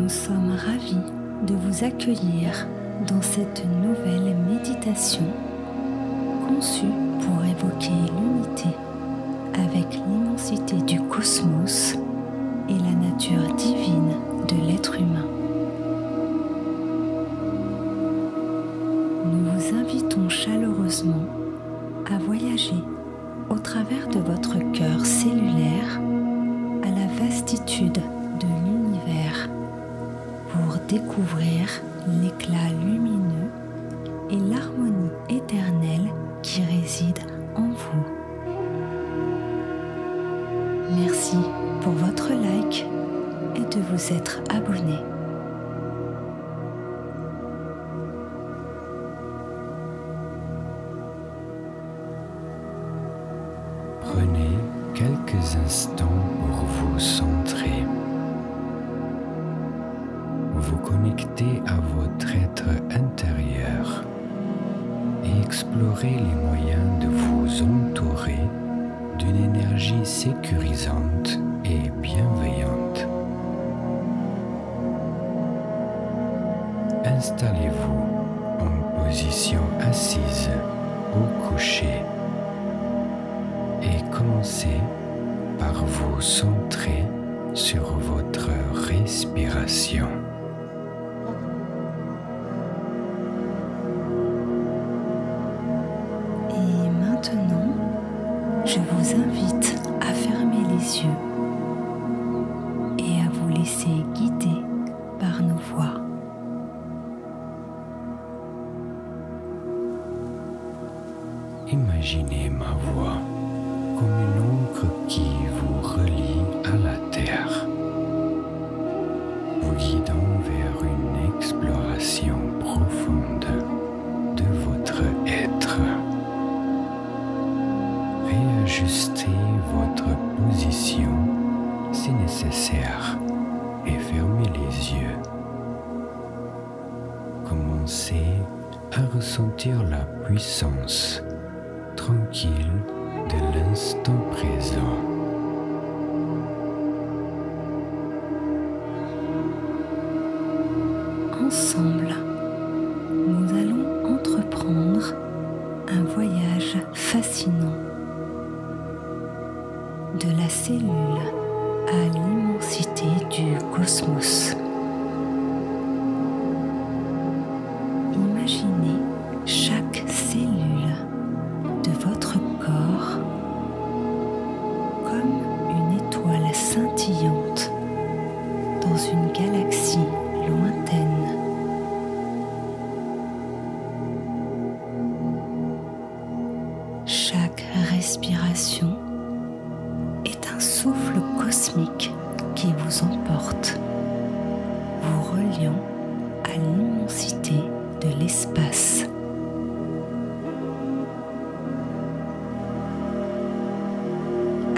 Nous sommes ravis de vous accueillir dans cette nouvelle méditation conçue pour évoquer l'unité avec l'immensité du cosmos et la nature divine de l'être humain. Nous vous invitons chaleureusement à voyager au travers de votre cœur cellulaire à la vastitude de l'univers pour découvrir l'éclat lumineux et l'harmonie éternelle qui réside en vous. Merci pour votre like et de vous être abonné. Prenez quelques instants pour vous centrer. Vous connecter à votre être intérieur et explorer les moyens de vous entourer d'une énergie sécurisante et bienveillante. Installez-vous en position assise ou couchée et commencez par vous centrer sur votre respiration. Et maintenant, je vous invite à fermer les yeux et à vous laisser guider par nos voix. Imaginez ma voix comme une encre qui vous relie à la terre, vous guidant vers une exploration profonde de votre être. Réajustez votre position si nécessaire et fermez les yeux. Commencez à ressentir la puissance tranquille de l'instant présent. Ensemble, nous allons entreprendre un voyage fascinant de la cellule à l'immensité du cosmos. Imaginez chaque cellule de votre corps comme une étoile scintillante dans une galaxie lointaine. Chaque respiration est un souffle cosmique qui vous emporte, vous reliant à l'immensité de l'espace.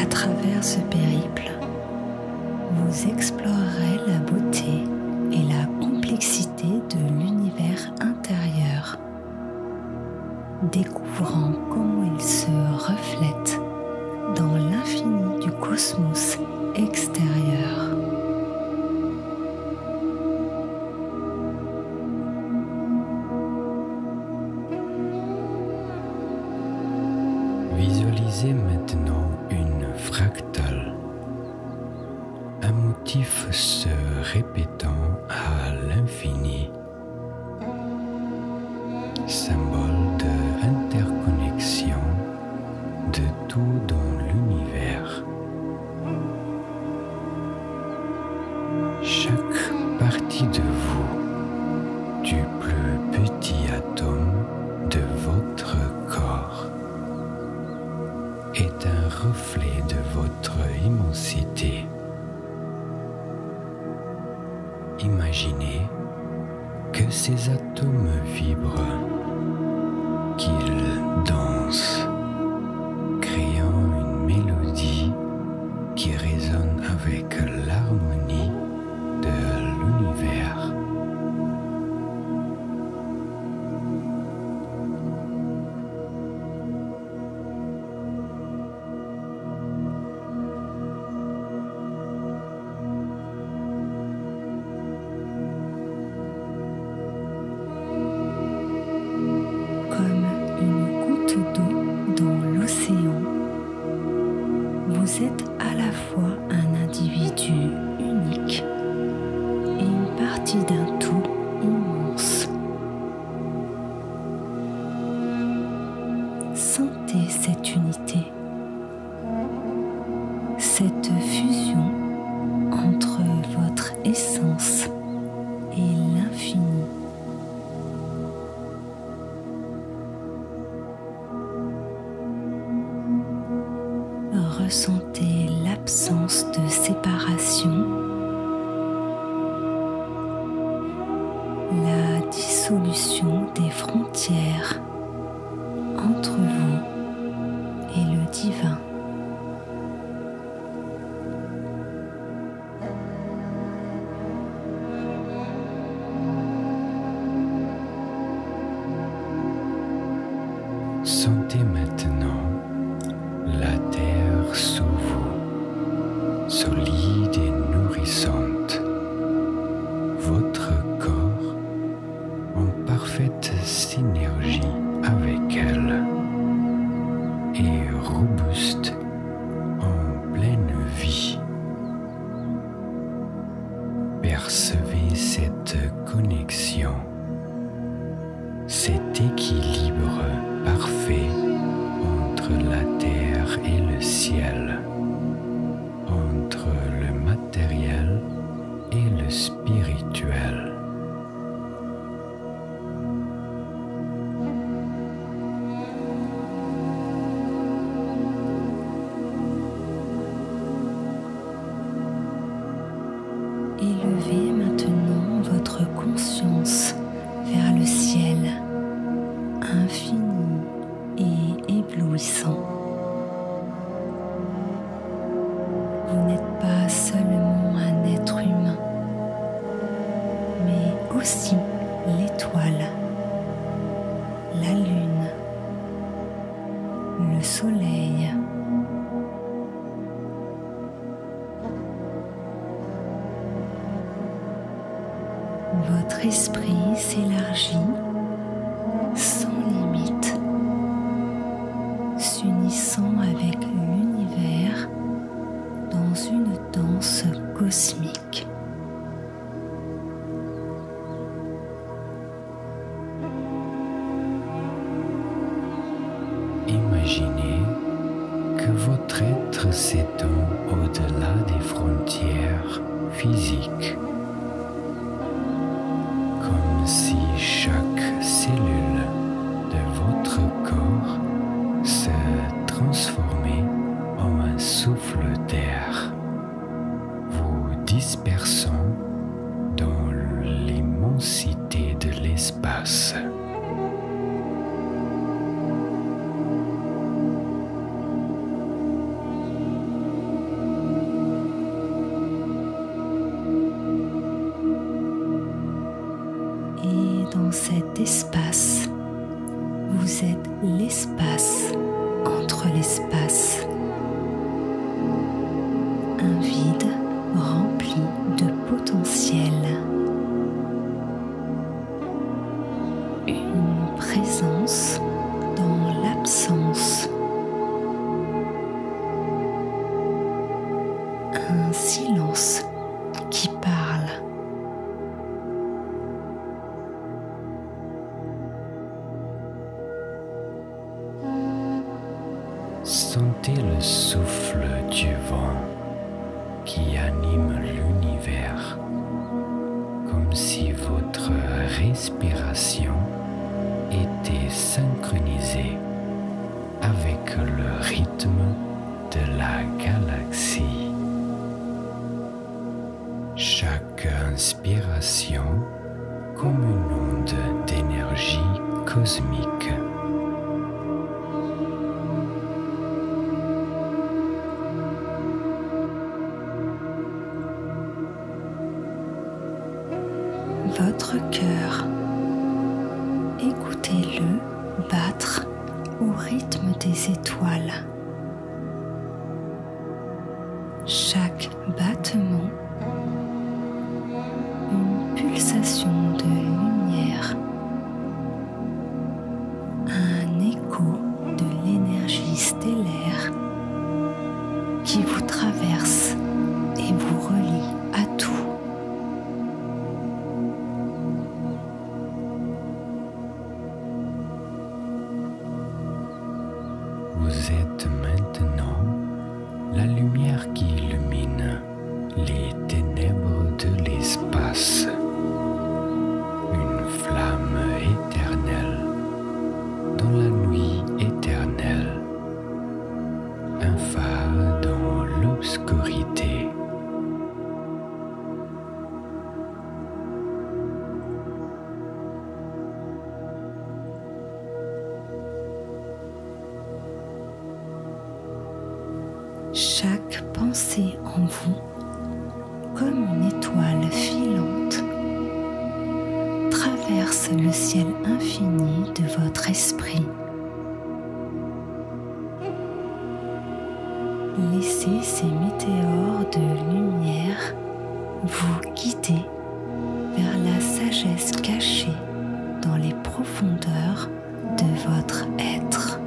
À travers ce périple, vous explorerez la beauté et la complexité de l'univers intérieur, découvrant comment il se reflète dans l'infini du cosmos extérieur. Visualisez maintenant une fractale, un motif se répétant à l'infini, symbole de interconnexion de tout dans l'univers. Chaque partie de vous, du plus petit atome de votre corps, est un reflet de votre immensité. Imaginez que ces atomes vibrent, qu'ils dansent, créant une mélodie qui résonne avec l'harmonie de l'univers. ressentez cette unité, cette fusion entre votre essence et l'infini. Ressentez l'absence de séparation, la dissolution des frontières entre vous et le divin. Sentez maintenant la terre sous vous, solide et nourrissante, votre corps en parfaite synergie avec elle et robuste en pleine vie. Percevez cette connexion, cet équilibre parfait entre la terre et le ciel, entre le matériel et le spirituel. Élevez maintenant votre conscience vers le ciel, infini et éblouissant. Vous n'êtes pas seulement un être humain, mais aussi l'étoile, la lune, le soleil. Votre esprit s'élargit sans limite, s'unissant avec l'univers dans une danse cosmique. Imaginez que votre être s'étend au-delà des frontières physiques, comme si chaque cellule de votre corps se transformait en un souffle d'air, vous dispersant dans l'immensité de l'espace. Et dans cet espace, vous êtes l'espace entre l'espace. Un vide rempli de potentiel. Une présence dans l'absence. Un silence qui parle. Sentez le souffle du vent qui anime l'univers, comme si votre respiration était synchronisée avec le rythme de la galaxie. Chaque inspiration comme une onde d'énergie cosmique. Votre cœur, écoutez-le battre au rythme des étoiles. Chaque battement, une pulsation de lumière, un écho de l'énergie stellaire qui vous traverse et vous relie à tout. Vous êtes maintenant la lumière qui illumine les ténèbres de l'espace, une flamme éternelle dans la nuit éternelle, un phare dans l'obscurité. Chaque pensée en vous, comme une étoile filante, traverse le ciel infini de votre esprit. Laissez ces météores de lumière vous guider vers la sagesse cachée dans les profondeurs de votre être.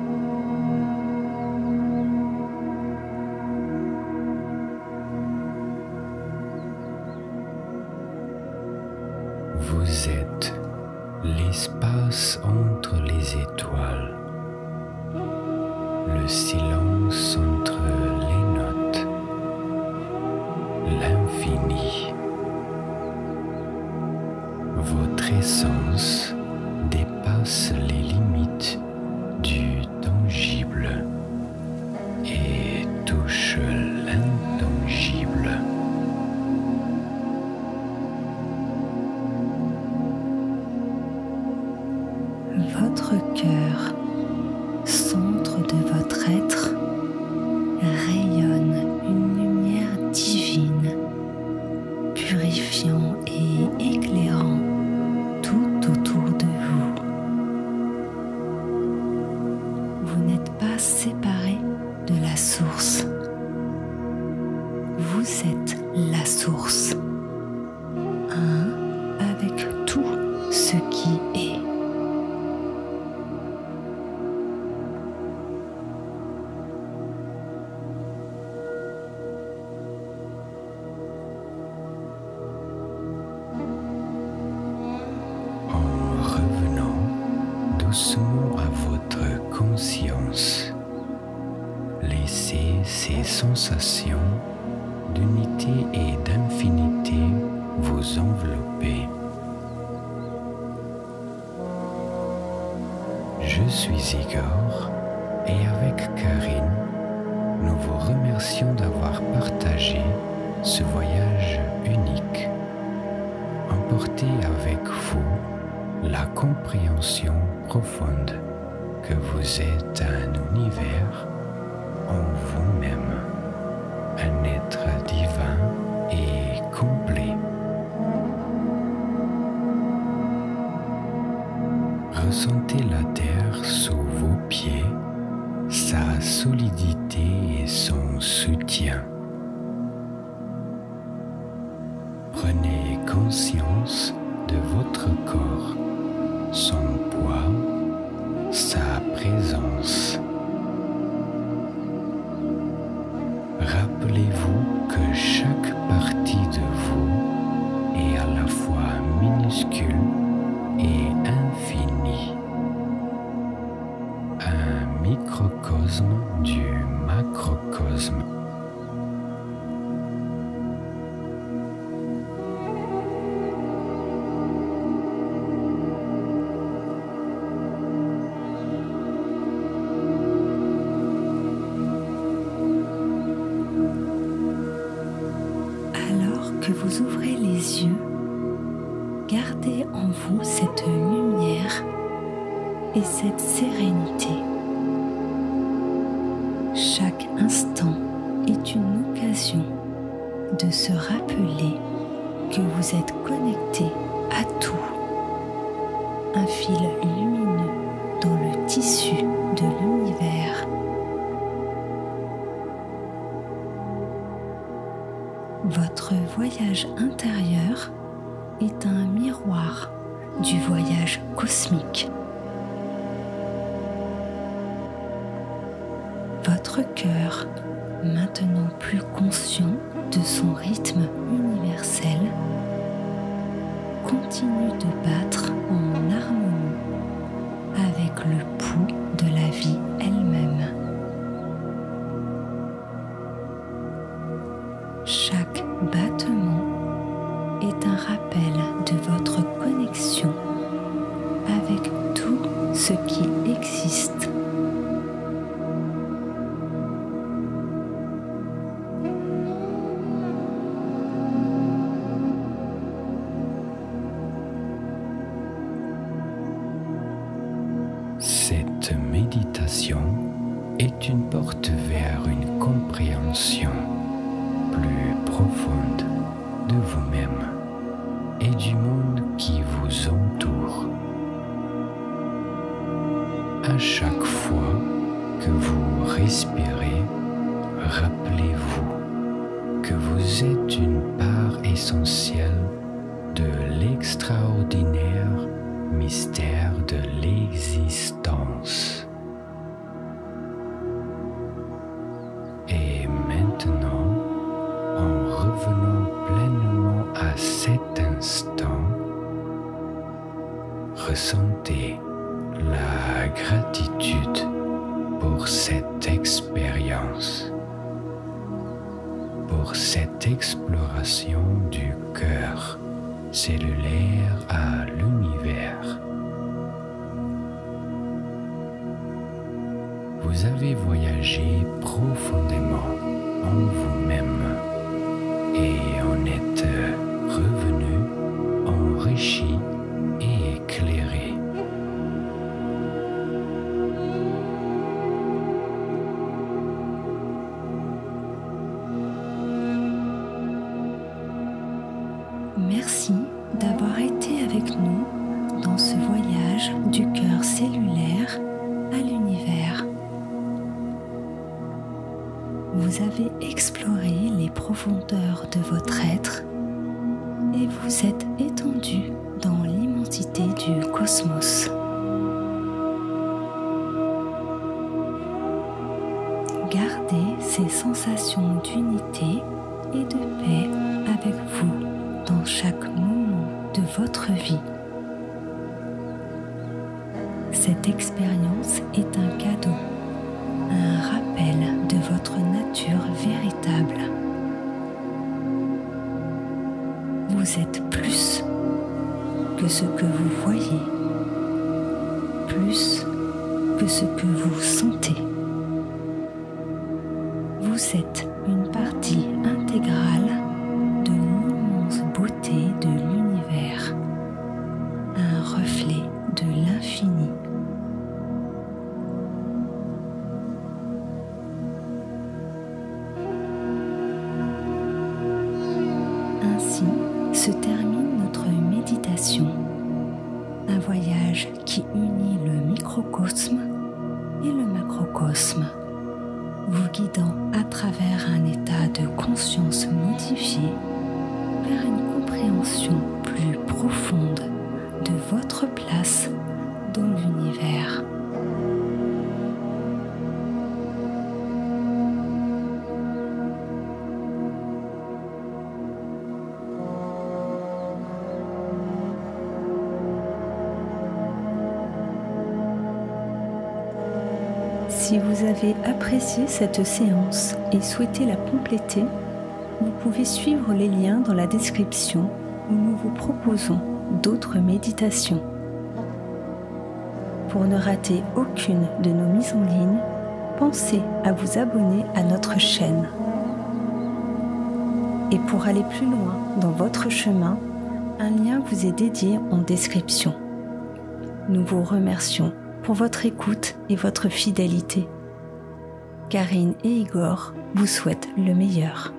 Vous êtes l'espace entre les étoiles, le silence entre les notes, l'infini. Votre essence dépasse les limites du tangible et touche l'intangible. Votre cœur, centre de votre être, rayonne une lumière divine, purifiant et éclairant tout autour de vous. Vous n'êtes pas séparé de la source. Vous êtes la source, un avec tout ce qui est. Doucement à votre conscience, laissez ces sensations d'unité et d'infinité vous envelopper. Je suis Igor et avec Karine, nous vous remercions d'avoir partagé ce voyage unique. Emportez avec vous la compréhension profonde que vous êtes un univers en vous-même, un être divin et complet. Ressentez la terre sous vos pieds, sa solidité et son soutien. Prenez conscience de votre corps, son poids, sa présence. Rappelez-vous que chaque partie de vous est à la fois minuscule et infinie, un microcosme du macrocosme. Que vous ouvrez les yeux, gardez en vous cette lumière et cette sérénité. Chaque instant est une occasion de se rappeler que vous êtes connecté à tout, un fil lumineux dans le tissu de l'univers. Votre voyage intérieur est un miroir du voyage cosmique. Votre cœur, maintenant plus conscient de son rythme universel, continue de battre en harmonie avec le pouls de la vie elle-même. Chaque battement est un rappel de votre connexion avec tout ce qui existe. Cette méditation est une porte vers une compréhension plus profonde de vous-même et du monde qui vous entoure. À chaque fois que vous respirez, rappelez-vous que vous êtes une part essentielle de l'extraordinaire mystère de l'existence. Et maintenant, en revenant pleinement à cet instant, ressentez la gratitude pour cette expérience, pour cette exploration du cœur cellulaire à l'univers. Vous avez voyagé profondément en vous-même et en êtes revenu enrichi et éclairé. Merci d'avoir été avec nous dans ce voyage du cœur cellulaire à l'univers. Vous avez exploré les profondeurs de votre être et vous êtes étendu dans l'immensité du cosmos. Gardez ces sensations d'unité et de paix avec vous dans chaque moment de votre vie. Cette expérience est un cadeau, un rappel de votre nature véritable. Vous êtes plus que ce que vous voyez, plus que ce que vous sentez. Vous êtes une partie intégrale de l'immense beauté de l'univers, un reflet de l'infini. Ainsi se termine notre méditation, un voyage qui unit le microcosme et le macrocosme, vous guidant à travers un état de conscience modifié vers une compréhension plus profonde de votre place dans l'univers. Si vous avez apprécié cette séance et souhaitez la compléter, vous pouvez suivre les liens dans la description où nous vous proposons d'autres méditations. Pour ne rater aucune de nos mises en ligne, pensez à vous abonner à notre chaîne. Et pour aller plus loin dans votre chemin, un lien vous est dédié en description. Nous vous remercions pour votre écoute et votre fidélité. Karine et Igor vous souhaitent le meilleur.